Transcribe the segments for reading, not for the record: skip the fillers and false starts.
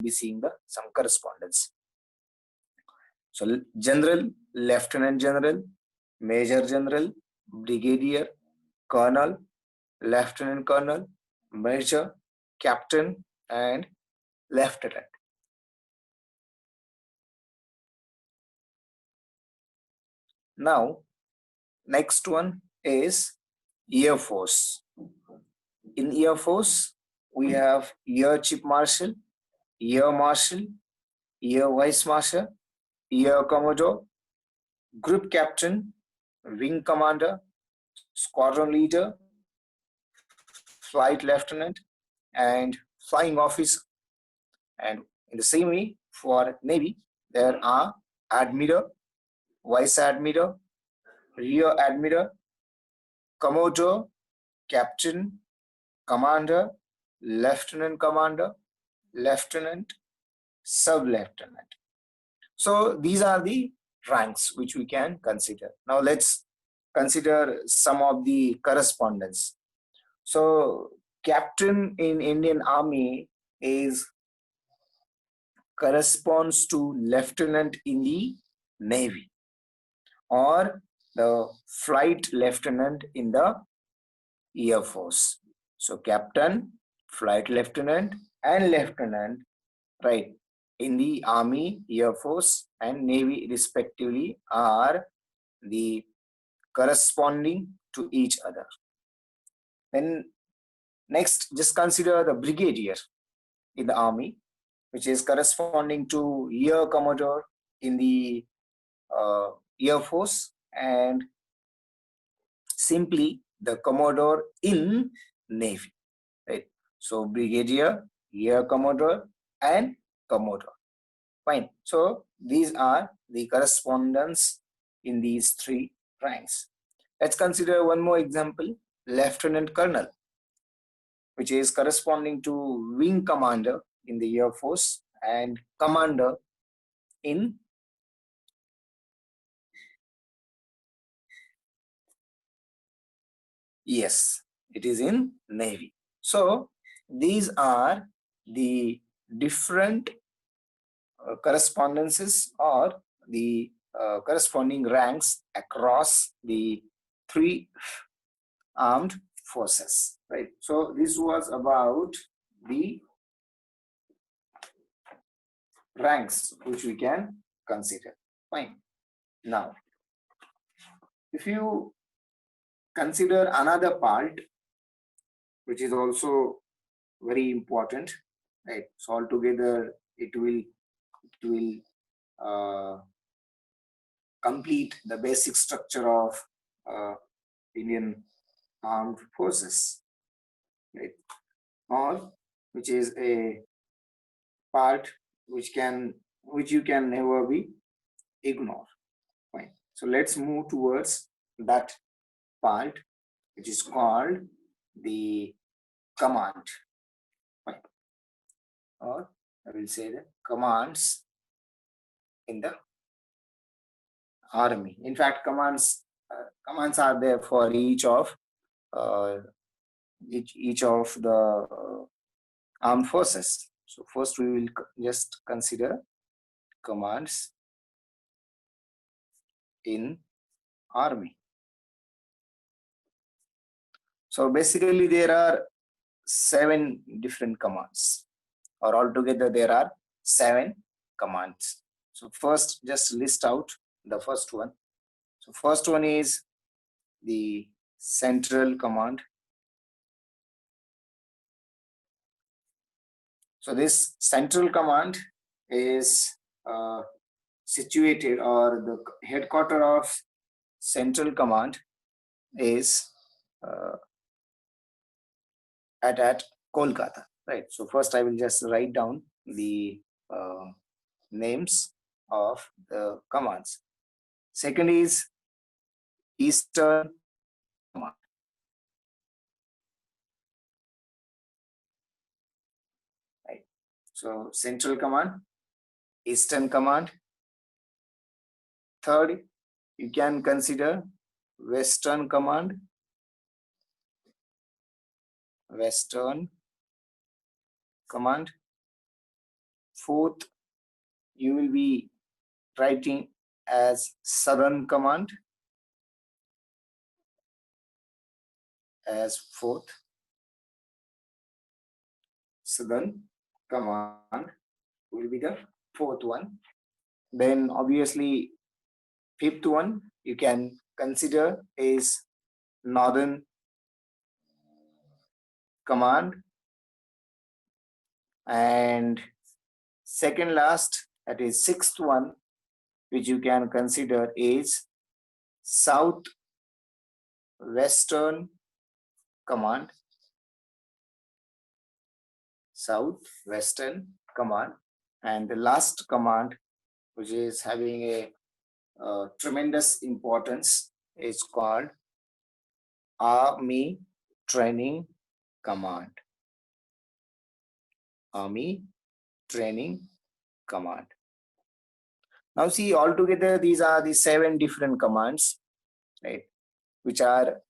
be seeing some correspondence. So general, lieutenant general, major general, brigadier, colonel, lieutenant colonel, major, captain, and lieutenant. Now, next one is Air Force. In Air Force, we have Air Chief Marshal, Air Marshal, Air Vice Marshal, Air Commodore, Group Captain, Wing Commander, Squadron Leader, Flight Lieutenant, and Flying Officer. And in the same way, for Navy, there are Admiral, Vice Admiral, Rear Admiral, Commodore, Captain, Commander, Lieutenant Commander, Lieutenant, Sub-Lieutenant. So these are the ranks which we can consider. Now let's consider some of the correspondence. So captain in Indian Army corresponds to lieutenant in the Navy, or the flight lieutenant in the Air Force. So captain, flight lieutenant, and lieutenant, right, in the Army, Air Force, and Navy respectively are the corresponding to each other. Then next, just consider the brigadier in the Army, which is corresponding to Air Commodore in the Air Force, and simply the Commodore in Navy, right? So brigadier, Air Commodore, and Commodore. Fine. So these are the correspondence in these three ranks. Let's consider one more example, Lieutenant Colonel, which is corresponding to Wing Commander in the Air Force and Commander in Yes, it is in Navy. So these are the different correspondences or the corresponding ranks across the three armed forces, right? So this was about the ranks which we can consider. Fine. Now, if you consider another part which is also very important, right? So altogether it will complete the basic structure of Indian armed forces, right? Or which is a part which you can never be ignored. Fine. So let's move towards that part, which is called the command. Fine. Or I will say the commands in the army. In fact, commands are there for each of the armed forces. So first we will just consider commands in army. So basically there are 7 different commands, or altogether there are 7 commands. So first, just list out the first one. So first one is the central command. So this central command is situated, or the headquarters of central command is at Kolkata, right? So first I will just write down the names of the commands. Second is Eastern Command. Right. So Central Command, Eastern Command. Third, you can consider Western Command. Western Command. fourth you will be writing as Southern Command as fourth. Southern Command will be the fourth one. Then obviously fifth one you can consider is Northern Command, and second last, that is sixth one, which you can consider is Southwestern Command. Southwestern Command. And the last command, which is having a tremendous importance, is called Army Training Command. Army Training Command. Now see, altogether these are the 7 different commands, right, which are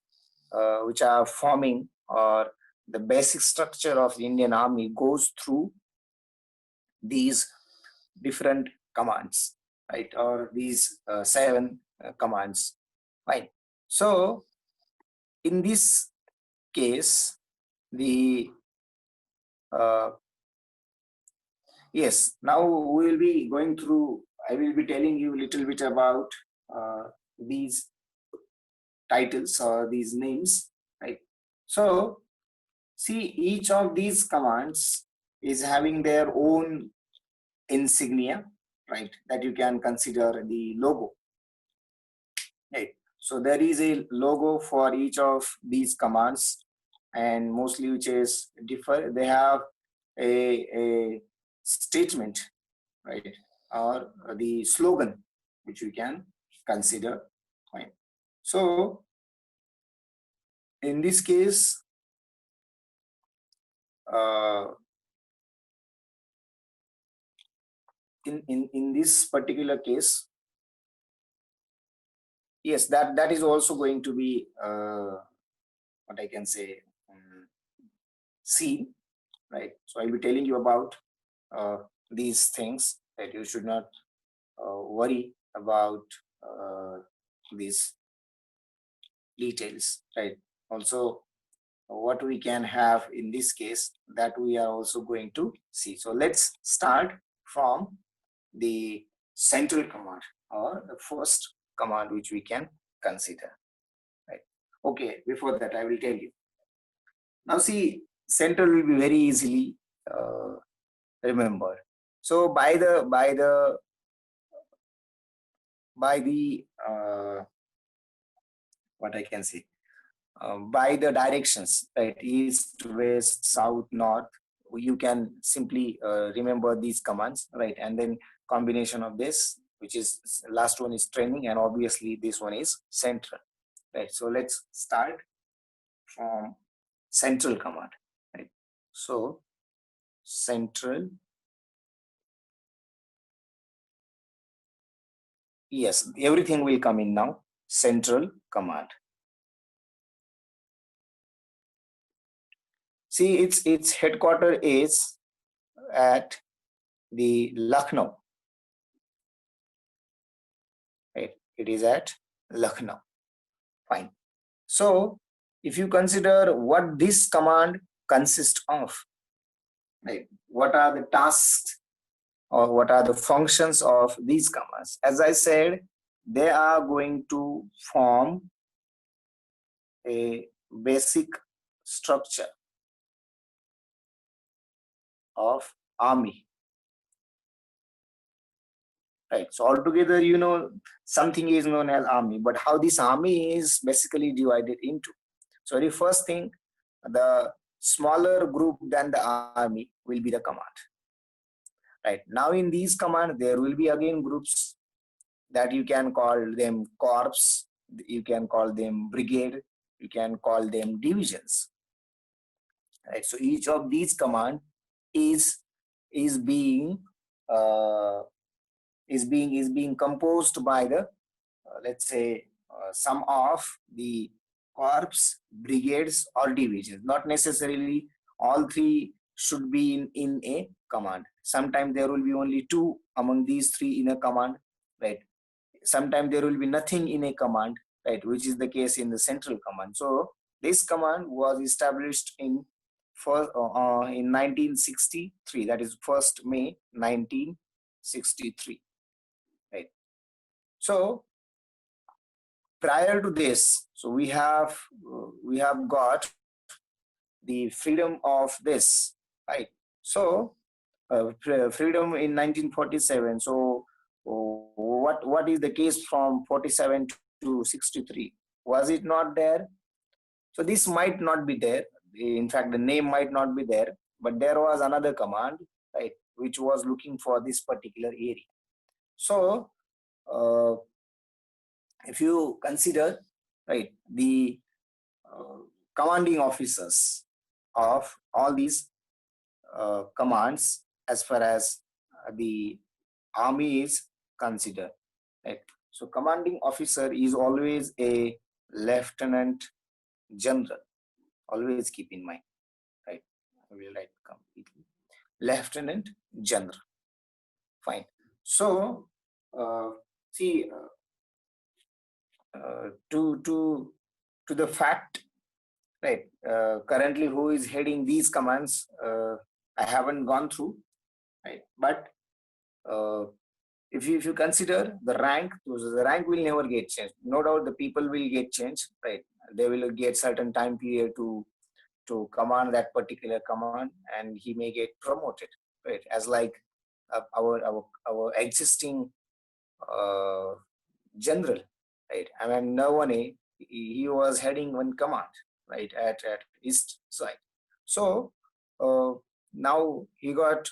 forming, or the basic structure of the Indian Army goes through these different commands, right, or these 7 commands, right. So in this case, the yes, now we will be going through, I will be telling you a little bit about these titles or these names, right. So see, each of these commands is having their own insignia, right, that you can consider the logo, right. So there is a logo for each of these commands, and mostly which is differ, they have a statement, right, or the slogan which we can consider, right. So in this case, in this particular case, yes, that is also going to be what I can say, seen, right. So I'll be telling you about these things, that you should not worry about these details, right. Also, what we can have in this case, that we are also going to see. So let's start from the central command, or the first command which we can consider, right. Okay, before that I will tell you. Now see, central will be very easily remembered. So by the what I can say, by the directions, right, east, west, south, north, you can simply remember these commands, right, and then combination of this, which is last one is training, and obviously this one is central, right. So let's start from central command, right. So central, yes, everything will come in now. Central command. See, its headquarter is at the Lucknow, right. It is at Lucknow. Fine. So if you consider what this command consists of, right, what are the tasks or what are the functions of these commands? As I said, they are going to form a basic structure of army, right. So altogether, something is known as army, but how this army is basically divided into. So the first thing, the smaller group than the army will be the command, right. Now in these command, there will be again groups that you can call them corps, you can call them brigade, you can call them divisions, right. So each of these command is being uh, is being composed by the let's say some of the corps, brigades, or divisions. Not necessarily all three should be in a command. Sometimes there will be only 2 among these 3 in a command, right? Sometimes there will be nothing in a command, right, which is the case in the central command. So this command was established in 1963, that is 1st May 1963, right? So prior to this, so we have got the freedom of this, right? So freedom in 1947. So what is the case from 47 to 63? Was it not there? So this might not be there. In fact, the name might not be there, but there was another command, right, which was looking for this particular area. So uh, if you consider, right, the commanding officers of all these commands as far as the army is considered, right? So commanding officer is always a lieutenant general. Always keep in mind, right? I will write completely. Lieutenant general. Fine. So see, to the fact, right? Currently, who is heading these commands? I haven't gone through, right? But uh, if you consider the rank, the rank will never get changed. No doubt, the people will get changed, right? They will get certain time period to command that particular command, and he may get promoted, right? As like our existing uh, general, right? I mean, Navane, he was heading one command, right, at east side. So now he got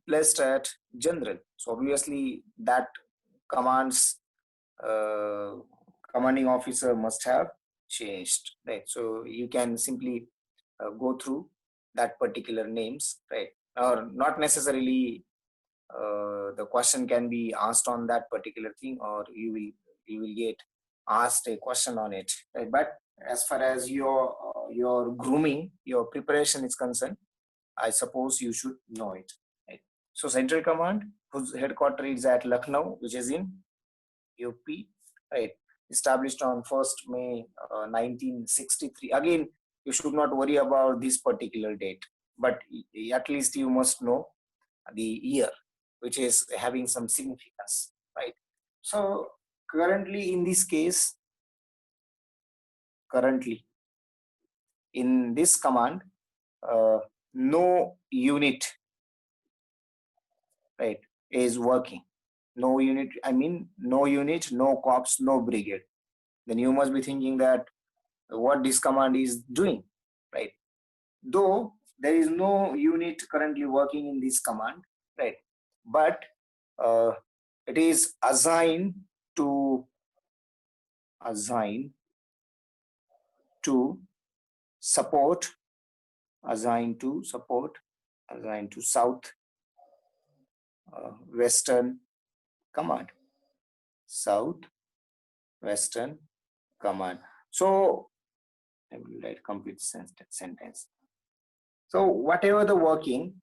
placed at general. So obviously that commands uh, commanding officer must have changed, right? So you can simply go through that particular names, right? Or not necessarily the question can be asked on that particular thing, or you will get asked a question on it, right? But as far as your grooming, your preparation is concerned, I suppose you should know it, right? So Central Command, whose headquarters is at Lucknow, which is in UP, right? Established on 1st May 1963. Again, you should not worry about this particular date, but at least you must know the year, which is having some significance, right? So currently in this case, currently in this command, no unit, right, is working. No unit, I mean, no unit, no corps, no brigade. Then you must be thinking that what this command is doing, right? Though there is no unit currently working in this command, right? But uh, it is to assign to support, assigned to support, assigned to South Western Command, South Western Command. So I will write complete sentence. So whatever the working,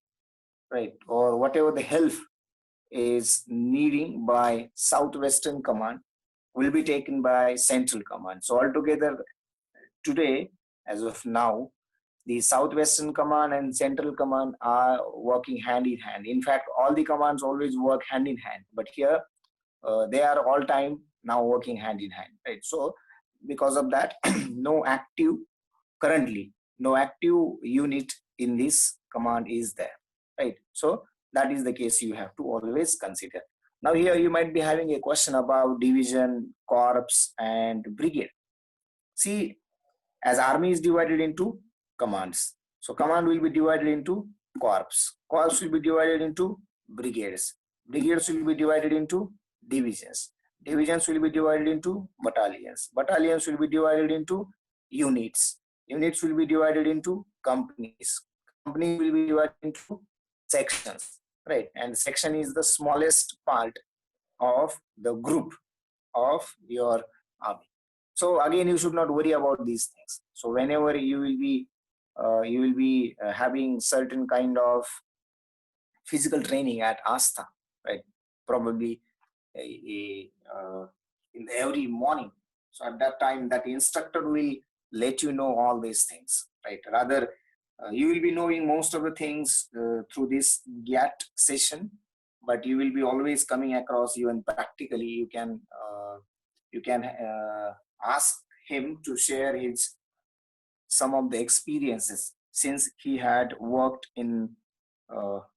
right, or whatever the help is needing by Southwestern Command will be taken by Central Command. So altogether today, as of now, the Southwestern Command and Central Command are working hand in hand. In fact, all the commands always work hand in hand, but here they are all time now working hand in hand, right? So because of that, no active, currently, no active unit in this command is there, right? So that is the case you have to always consider. Now here you might be having a question about division, corps, and brigade. See, as army is divided into commands. So command will be divided into corps. Corps will be divided into brigades. Brigades will be divided into divisions. Divisions will be divided into battalions. Battalions will be divided into units. Units will be divided into companies. Companies will be divided into sections, right? And section is the smallest part of the group of your army. So again, you should not worry about these things. So whenever you will be you will be having certain kind of physical training at Asta, right? Probably in every morning. So at that time, that instructor will let you know all these things, right? Rather, you will be knowing most of the things through this GAT session, but you will be always coming across even practically. You can ask him to share his some of the experiences since he had worked in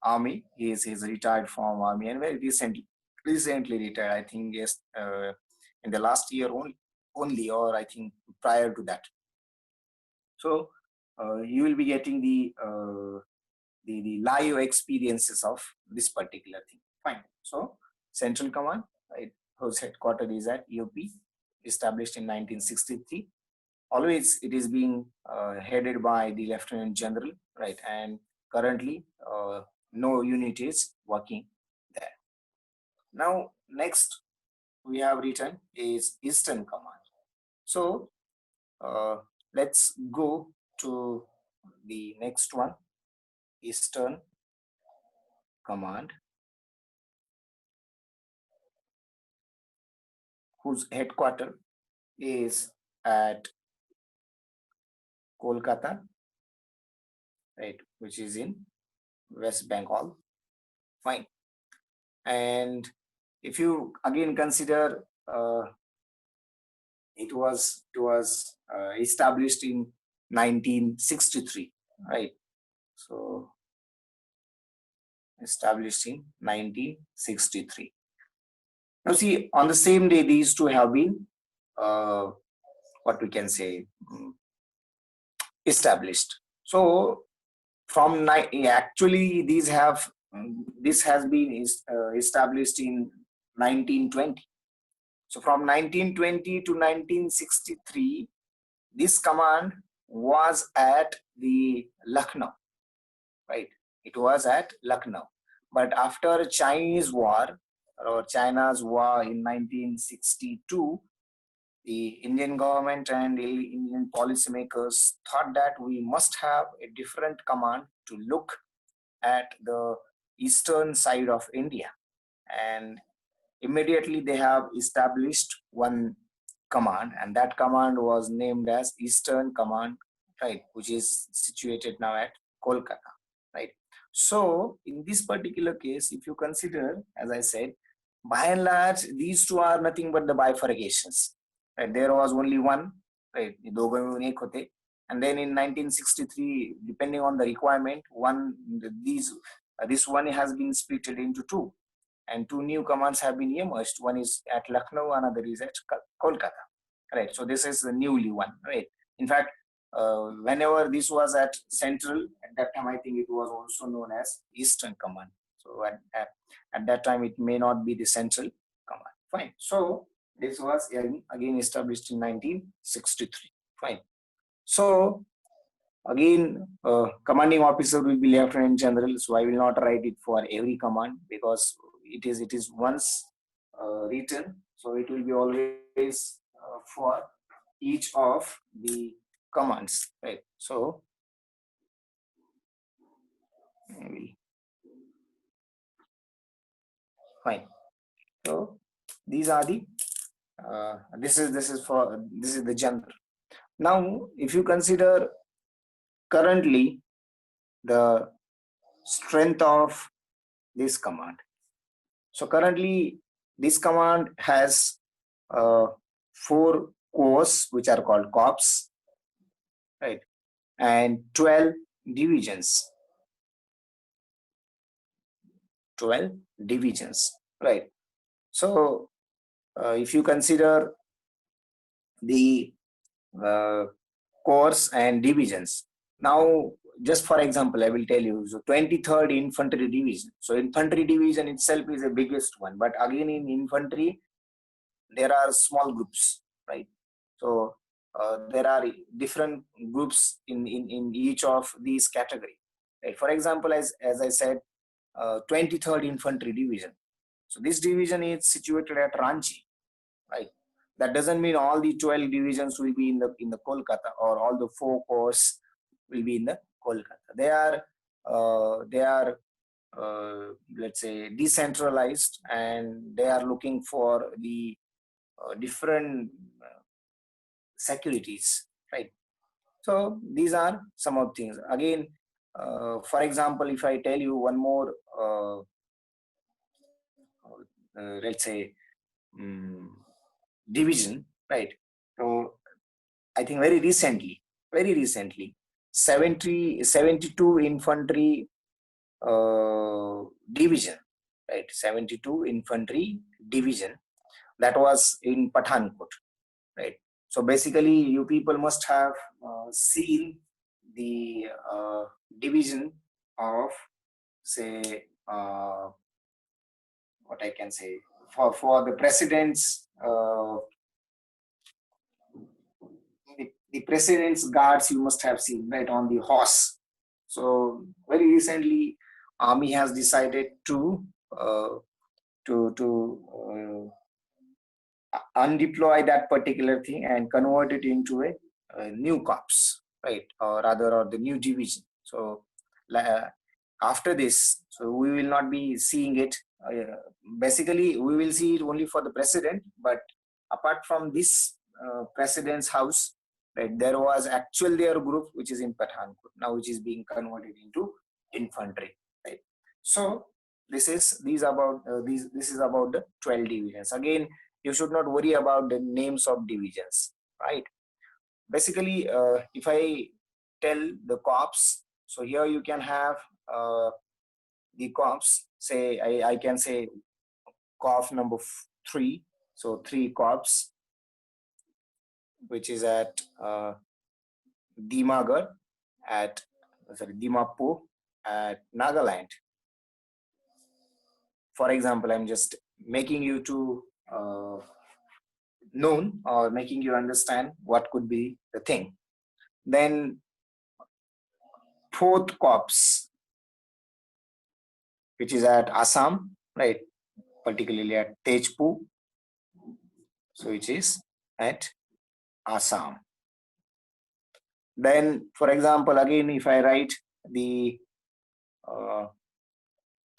army. He's retired from army and very recently retired. I think yes, in the last year only, or I think prior to that. So you will be getting the live experiences of this particular thing. Fine. So Central Command, right, whose headquarters is at EOP, established in 1963. Always it is being headed by the Lieutenant General, right, and currently no unit is working there. Now next we have written is Eastern Command. So uh, let's go to the next one, Eastern Command, whose headquarters is at Kolkata, right, which is in West Bengal. Fine. And if you again consider it was established in 1963, right? So established in 1963. Now see, on the same day, these two have been what we can say established. So from actually this has been established in 1920. So from 1920 to 1963, this command was at the Lucknow, right? It was at Lucknow. But after Chinese war or China's war in 1962, the Indian government and the Indian policymakers thought that we must have a different command to look at the eastern side of India. And immediately they have established one command, and that command was named as Eastern Command, right, which is situated now at Kolkata, right. So in this particular case, if you consider, as I said, by and large these two are nothing but the bifurcations, right. There was only one, right, and then in 1963, depending on the requirement, this one has been split into two, and two new commands have been emerged. One is at Lucknow, another is at Kolkata, right? So this is the newly one, right? In fact, whenever this was at Central, at that time I think it was also known as Eastern Command. So at that time it may not be the Central Command. Fine. So this was again established in 1963. Fine. So again, commanding officer will be Lieutenant General. So I will not write it for every command because it is once written. So it will be always for each of the commands, right? So maybe fine. So these are the this is the general. Now, if you consider currently the strength of this command. So currently, this command has 4 corps, which are called corps, right, and 12 divisions. 12 divisions, right. So if you consider the uh, corps and divisions, now just for example, I will tell you, so 23rd Infantry Division. So Infantry Division itself is the biggest one, but again in infantry, there are small groups, right? So there are different groups in each of these categories. Right? For example, as I said, 23rd Infantry Division. So this division is situated at Ranchi, right? That doesn't mean all the 12 divisions will be in the Kolkata, or all the 4 corps will be in the Kolkata. They are let's say decentralized, and they are looking for the different securities, right? So these are some of things. Again, for example, if I tell you one more, let's say division, right? So I think very recently, 72 infantry division, right? 72 infantry division, that was in Pathankot, right? So basically, you people must have seen the division of, say, what I can say, for the president's the president's guards, you must have seen, right, on the horse. So very recently, army has decided to uh, undeploy that particular thing and convert it into a new corps, right, or rather, or the new division. So uh, after this, so we will not be seeing it. Basically, we will see it only for the president, but apart from this president's house, right, there was actually their group which is in Pathankot now, which is being converted into infantry, right? So this is about the 12 divisions. Again, you should not worry about the names of divisions, right? Basically, if I tell the corps, so here you can have the corps. Say I can say corps number 3. So 3 corps, which is at Dimagar, at Dimapur, at Nagaland. For example, I'm just making you to known, or making you understand what could be the thing. Then 4th corps, which is at Assam, right? Particularly at Tejpur, so which is at Assam. Then, for example, again, if I write the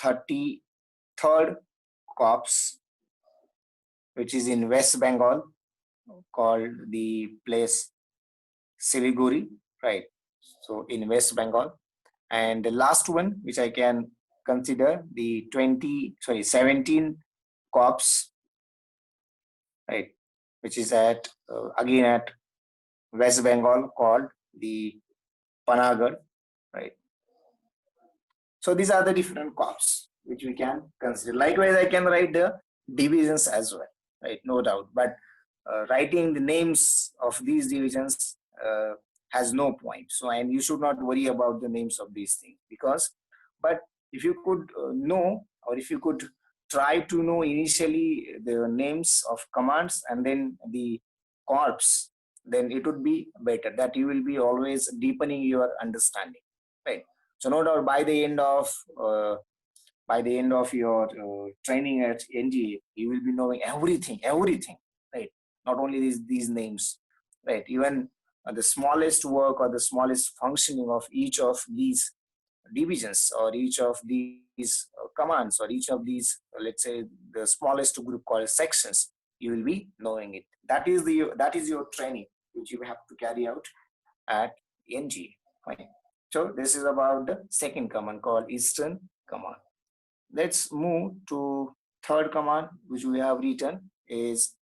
33rd corps, which is in West Bengal, called the place Siliguri, right? So in West Bengal. And the last one, which I can consider, the 17 corps, right, which is at again at West Bengal, called the Panagarh, right? So these are the different corps which we can consider. Likewise, I can write the divisions as well, right? No doubt. But writing the names of these divisions has no point. So, and you should not worry about the names of these things, because, but if you could know, or if you could try to know initially the names of commands and then the corps, then it would be better. That you will be always deepening your understanding, right? So no doubt by the end of your training at NGA, you will be knowing everything, right? Not only these names, right? Even the smallest work or the smallest functioning of each of these divisions, or each of these commands, or each of these, let's say, the smallest group called sections, you will be knowing it. That is your training which you have to carry out at NGA. Right? So this is about the second command, called Eastern Command. Let's move to third command, which we have written is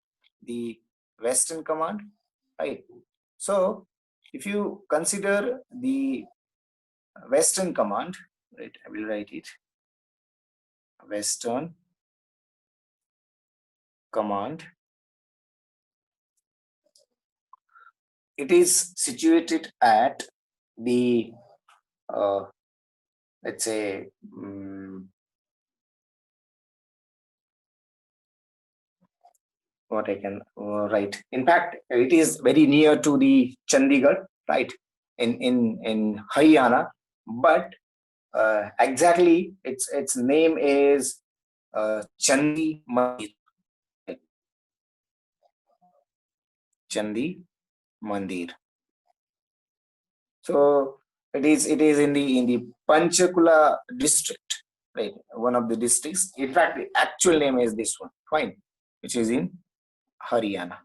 the Western Command, right? So if you consider the Western Command, right, I will write it, Western Command. It is situated at the, let's say, what I can write. In fact, it is very near to the Chandigarh, right, in Haryana, but exactly its name is Chandi Mandir. Chandi Mandir. So It is in the Panchkula district, right? One of the districts. In fact, the actual name is this one, fine, which is in Haryana,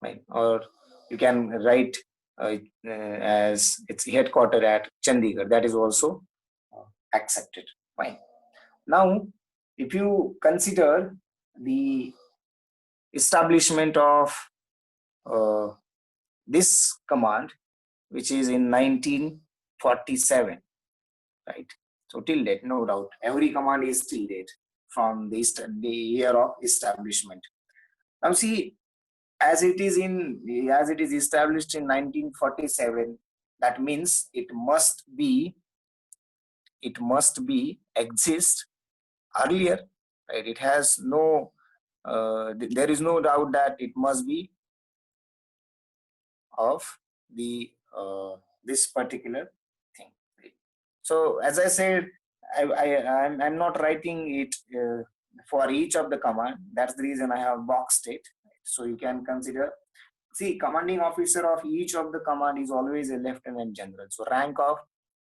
right? Or you can write as its headquarter at Chandigarh. That is also accepted. Fine. Now, if you consider the establishment of uh, this command, which is in 1947, right? So till date, no doubt, every command is till date from the year of establishment. Now see, as it is established in 1947, that means it must be exist earlier, right? It has no there is no doubt that it must be of the this particular thing, right? So as I said, I'm not writing it for each of the command. That's the reason I have boxed it. So you can consider, see, commanding officer of each of the command is always a lieutenant general. So rank of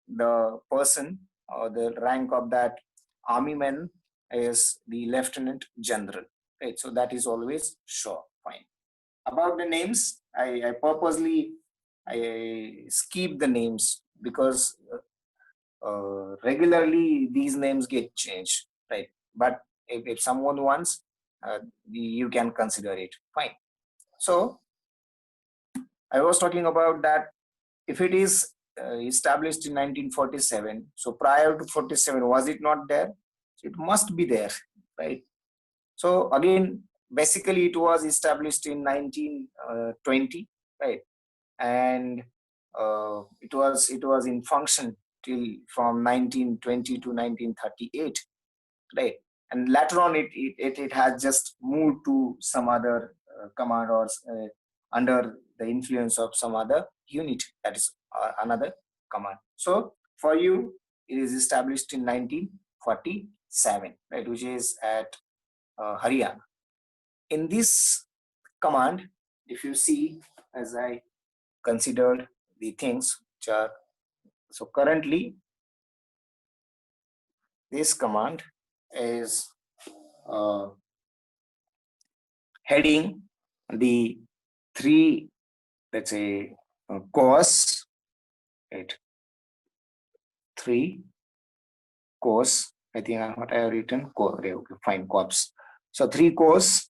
the person or the rank of that army man is the lieutenant general, right? So that is always sure. Fine. About the names, I purposely I skip the names because regularly these names get changed, right? But if someone wants, you can consider it. Fine. So I was talking about that if it is established in 1947, so prior to 47, was it not there? It must be there, right? So again, basically it was established in 1920, right? And it was in function till from 1920 to 1938, right? And later on it has just moved to some other command or under the influence of some other unit, that is another command. So for you, it is established in 1947, right, which is at Haryana. In this command, if you see, as I considered the things which are, so currently this command is uh, heading the three, let's say, course, right? Three course. I think what I have written, okay, fine, corps. So three course,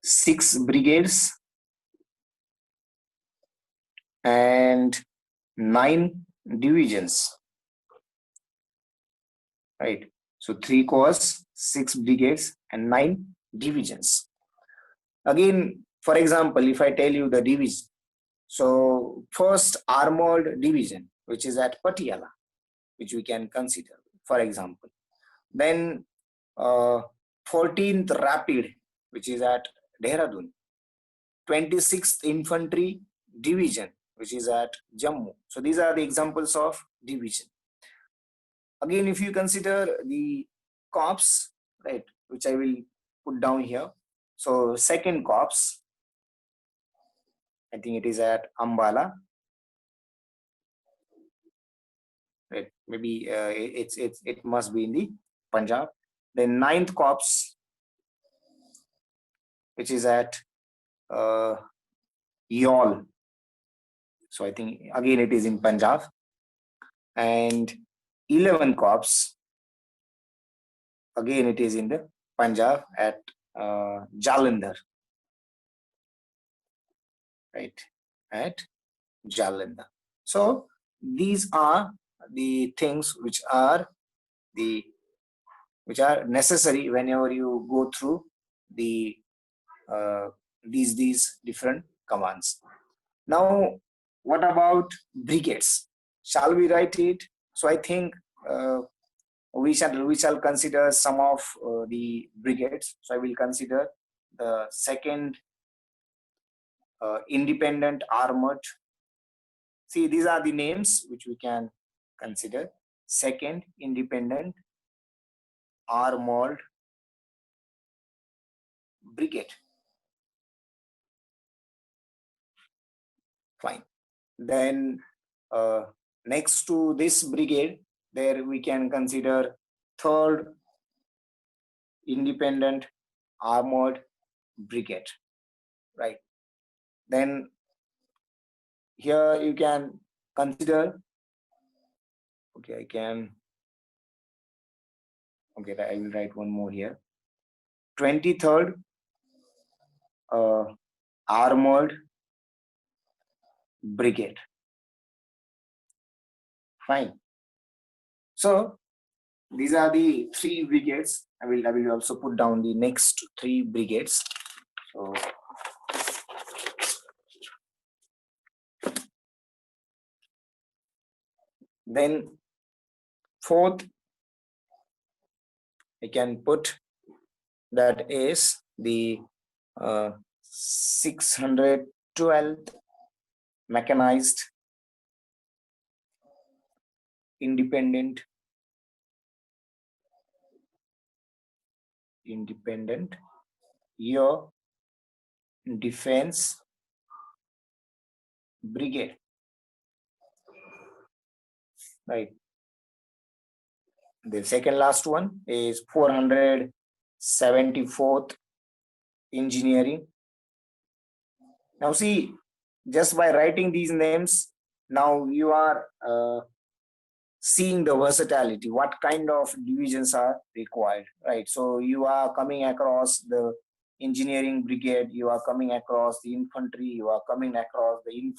6 brigades, and 9 divisions, right? So three corps, 6 brigades, and 9 divisions. Again, for example, if I tell you the division, so first armored division, which is at Patiala, which we can consider, for example. Then 14th Rapid, which is at Dehradun. 26th Infantry Division, which is at Jammu. So these are the examples of division. Again, if you consider the corps, right, which I will put down here. So second corps, I think it is at Ambala. Right? Maybe it must be in the Punjab. Then ninth corps, which is at Yawl. So I think again it is in Punjab. And 11 corps, again it is in the Punjab at Jalandhar, right? At Jalandhar. So these are the things which are necessary whenever you go through the these different commands. Now, what about brigades? Shall we write it? So I think we shall consider some of the brigades. So I will consider the second independent armored. See, these are the names which we can consider. Second independent armored brigade. Fine. Then next to this brigade, there we can consider 3rd Independent Armored Brigade, right? Then here you can consider, okay, I will write one more here. 23rd Armored Brigade. Fine. So these are the 3 brigades. I will also put down the next 3 brigades. So then 4th, I can put that is the 612th Mechanized Independent Air Defense Brigade, right? The second last one is 474th Engineering. Now see, just by writing these names, now you are seeing the versatility, what kind of divisions are required, right? So you are coming across the engineering brigade, you are coming across the infantry, you are coming across the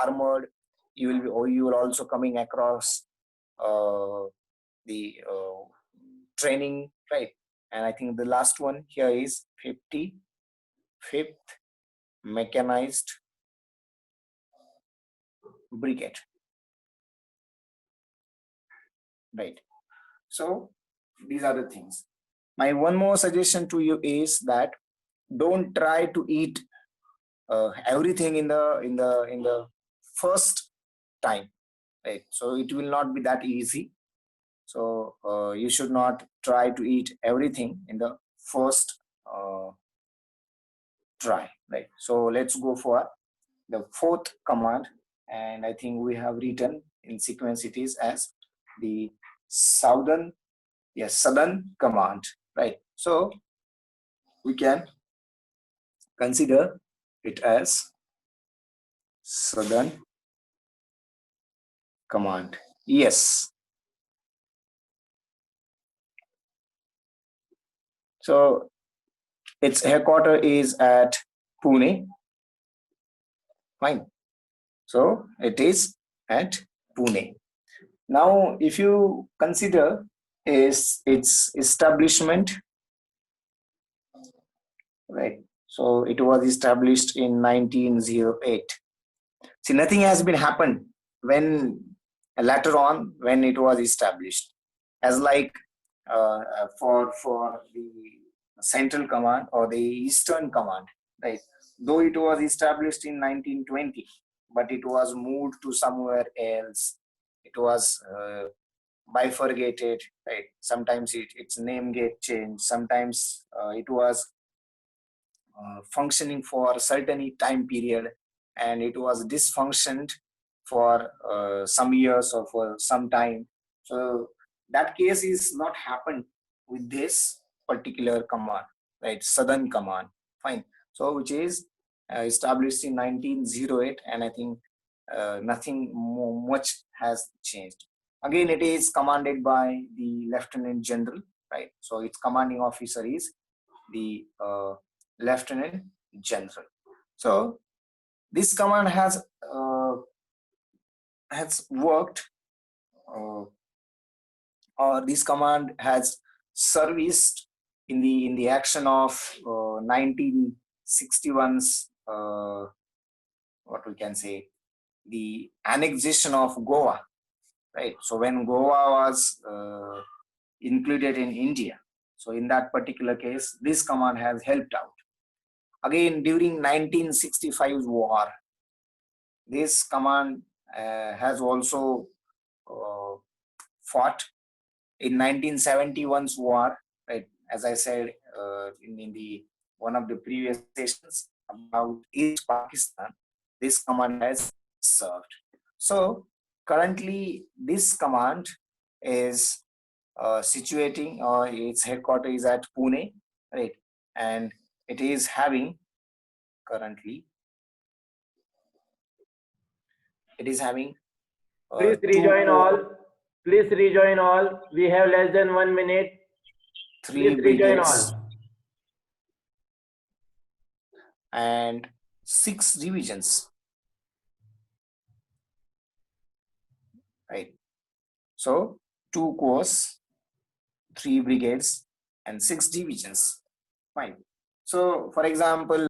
armored, you will also coming across the training, right? And I think the last one here is 55th Mechanized Brigade, right? So these are the things. My one more suggestion to you is that don't try to eat everything in the first time, right? So it will not be that easy. So you should not try to eat everything in the first try, right? So let's go for the 4th command, and I think we have written in sequence it is as the southern command, right? So we can consider it as southern command. Yes. So its headquarter is at Pune. Fine. So it is at Pune. Now, if you consider is its establishment, right? So it was established in 1908. See, nothing has been happened when later on when it was established, as like for the Central Command or the Eastern Command, right? Though it was established in 1920, but it was moved to somewhere else. It was bifurcated, right? Sometimes its name get changed. Sometimes it was functioning for a certain time period, and it was dysfunctioned for some years or for some time. So that case is not happened with this particular command, right? Southern Command. Fine. So which is established in 1908, and I think nothing much has changed. Again, it is commanded by the Lieutenant General, right? So its commanding officer is the Lieutenant General. So this command has worked, or this command has serviced in the action of 1961's what we can say, the annexation of Goa, right? So when Goa was included in India, so in that particular case, this command has helped out. Again, during 1965's war, this command has also fought in 1971's war, right? As I said in the one of the previous sessions about East Pakistan, this command has served. So currently this command is situating, or its headquarters is at Pune, right? And it is having currently, it is having Please two rejoin core, all. Please rejoin all. We have less than 1 minute. Please three rejoin brigades, all. and 6 divisions, right? So 2 corps, 3 brigades, and 6 divisions. Fine. So, for example,